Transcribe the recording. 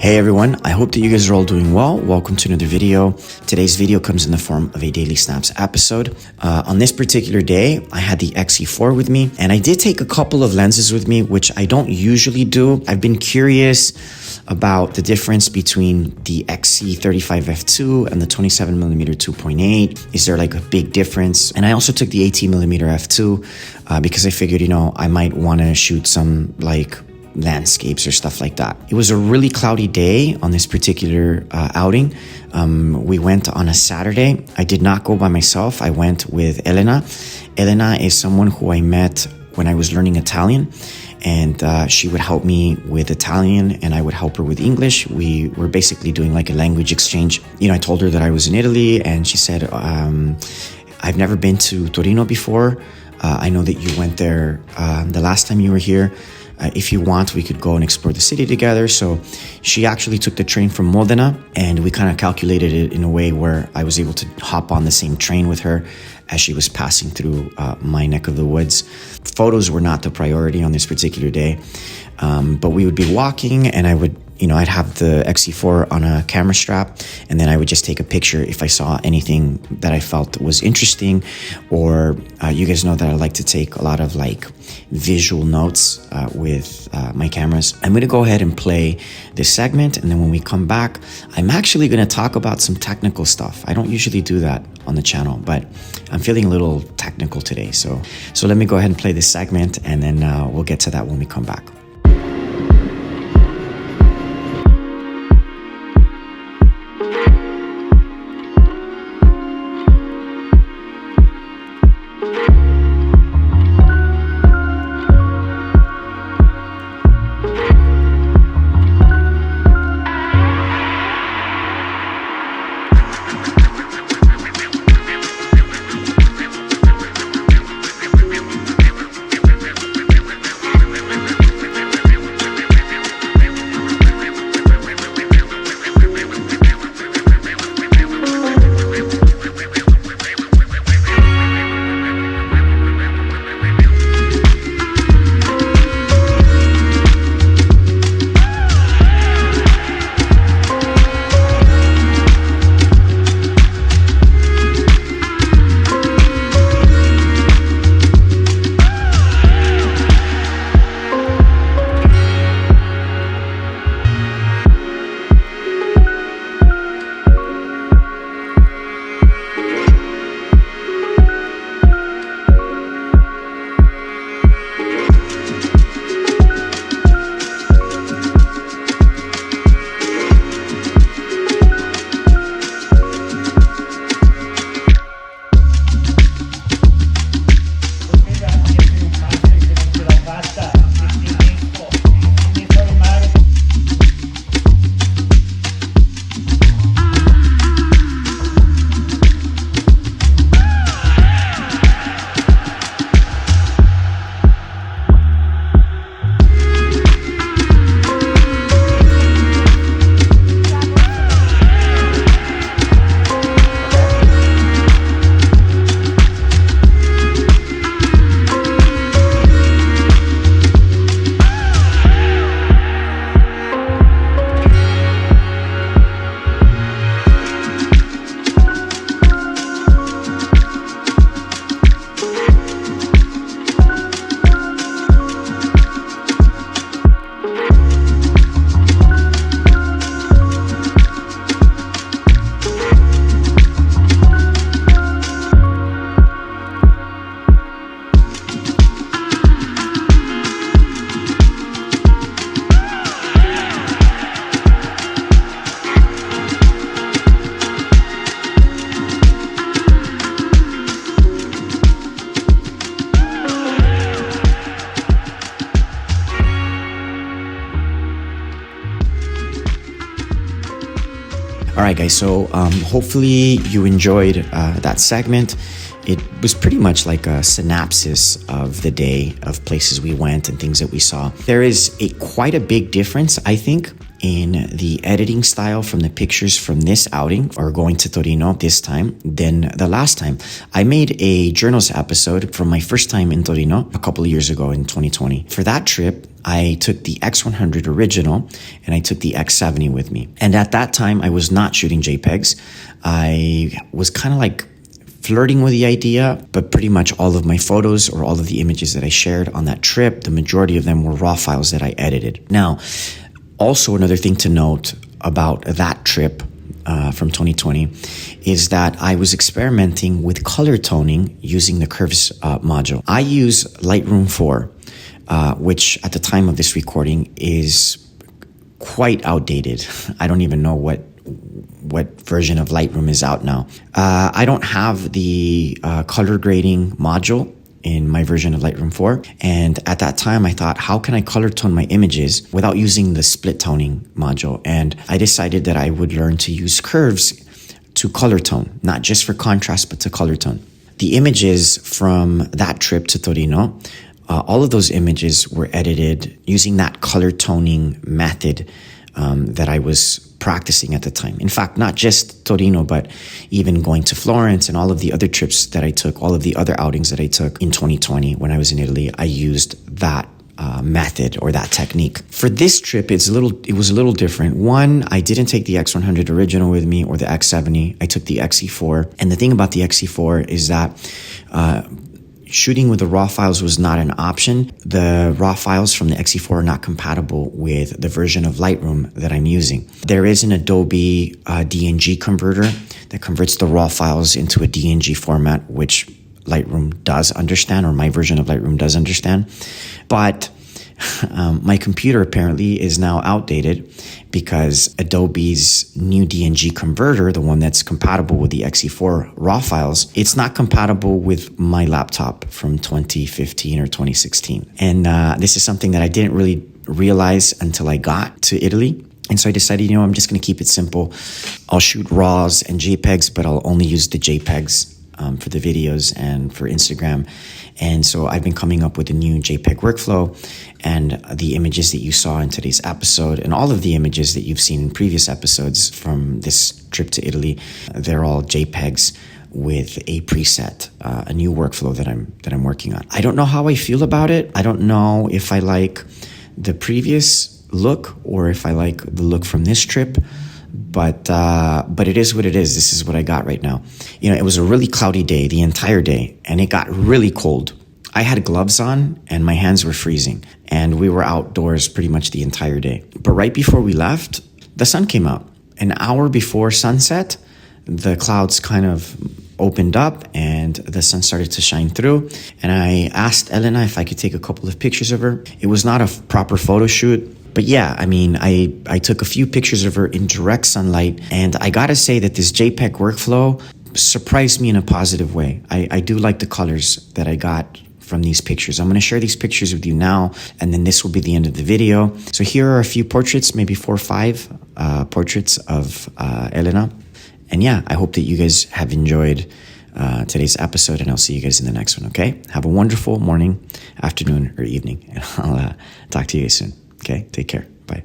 Hey everyone, I hope that you guys are all doing well. Welcome to another video. Today's video comes in the form of a Daily Snaps episode. On this particular day, I had the XE4 with me, and I did take a couple of lenses with me, which I don't usually do. I've been curious about the difference between the XC35 f2 and the 27mm 2.8. Is there like a big difference? And I also took the 18mm f2 because I figured, I might want to shoot some like landscapes or stuff like that. It was a really cloudy day on this particular outing. We went on a Saturday. I did not go by myself. I went with Elena. Elena is someone who I met when I was learning Italian, and she would help me with Italian and I would help her with English. We were basically doing like a language exchange. I told her that I was in Italy, and she said, I've never been to Torino before. I know that you went there the last time you were here. If you want, we could go and explore the city together. So she actually took the train from Modena, and we kind of calculated it in a way where I was able to hop on the same train with her as she was passing through my neck of the woods. Photos were not the priority on this particular day, but we would be walking, and I'd have the XE4 on a camera strap, and then I would just take a picture if I saw anything that I felt was interesting, or you guys know that I like to take a lot of like visual notes with my cameras. I'm going to go ahead and play this segment, and then when we come back, I'm actually going to talk about some technical stuff. I don't usually do that on the channel, but I'm feeling a little technical today. So let me go ahead and play this segment, and then we'll get to that when we come back. All right, guys, so hopefully you enjoyed that segment. It was pretty much like a synopsis of the day, of places we went and things that we saw. There is quite a big difference, I think, in the editing style from the pictures from this outing, or going to Torino this time, than the last time. I made a journals episode from my first time in Torino a couple of years ago in 2020. For that trip, I took the X100 original and I took the X70 with me. And at that time, I was not shooting JPEGs. I was kind of like flirting with the idea, but pretty much all of my photos or all of the images that I shared on that trip, the majority of them were raw files that I edited. Now, also another thing to note about that trip from 2020 is that I was experimenting with color toning using the Curves module. I use Lightroom 4, which at the time of this recording is quite outdated. I don't even know what version of Lightroom is out now. I don't have the color grading module in my version of Lightroom 4. And at that time, I thought, how can I color tone my images without using the split toning module? And I decided that I would learn to use Curves to color tone, not just for contrast, but to color tone. The images from that trip to Torino, all of those images were edited using that color toning method that I was practicing at the time. In fact, not just Torino, but even going to Florence and all of the other trips that I took, all of the other outings that I took in 2020 when I was in Italy, I used that method or that technique. For this trip, it was a little different. One, I didn't take the X100 original with me or the X70. I took the XE4. And the thing about the XE4 is that shooting with the raw files was not an option. The raw files from the XE4 are not compatible with the version of Lightroom that I'm using. There is an Adobe DNG converter that converts the raw files into a DNG format, which Lightroom does understand, or my version of Lightroom does understand. But my computer apparently is now outdated because Adobe's new DNG converter, the one that's compatible with the XE4 raw files, it's not compatible with my laptop from 2015 or 2016. And this is something that I didn't really realize until I got to Italy. And so I decided, I'm just going to keep it simple. I'll shoot RAWs and JPEGs, but I'll only use the JPEGs for the videos and for Instagram. And so I've been coming up with a new JPEG workflow, and the images that you saw in today's episode and all of the images that you've seen in previous episodes from this trip to Italy, they're all JPEGs with a preset, a new workflow that I'm working on. I don't know how I feel about it. I don't know if I like the previous look or if I like the look from this trip. But it is what it is. This is what I got right now. It was a really cloudy day, the entire day, and it got really cold. I had gloves on and my hands were freezing, and we were outdoors pretty much the entire day. But right before we left, the sun came out. An hour before sunset, the clouds kind of opened up and the sun started to shine through. And I asked Elena if I could take a couple of pictures of her. It was not a proper photo shoot. But yeah, I took a few pictures of her in direct sunlight, and I gotta say that this JPEG workflow surprised me in a positive way. I do like the colors that I got from these pictures. I'm gonna share these pictures with you now, and then this will be the end of the video. So here are a few portraits, maybe 4 or 5 portraits of Elena. And yeah, I hope that you guys have enjoyed today's episode, and I'll see you guys in the next one, okay? Have a wonderful morning, afternoon, or evening, and I'll talk to you guys soon. Okay, take care. Bye.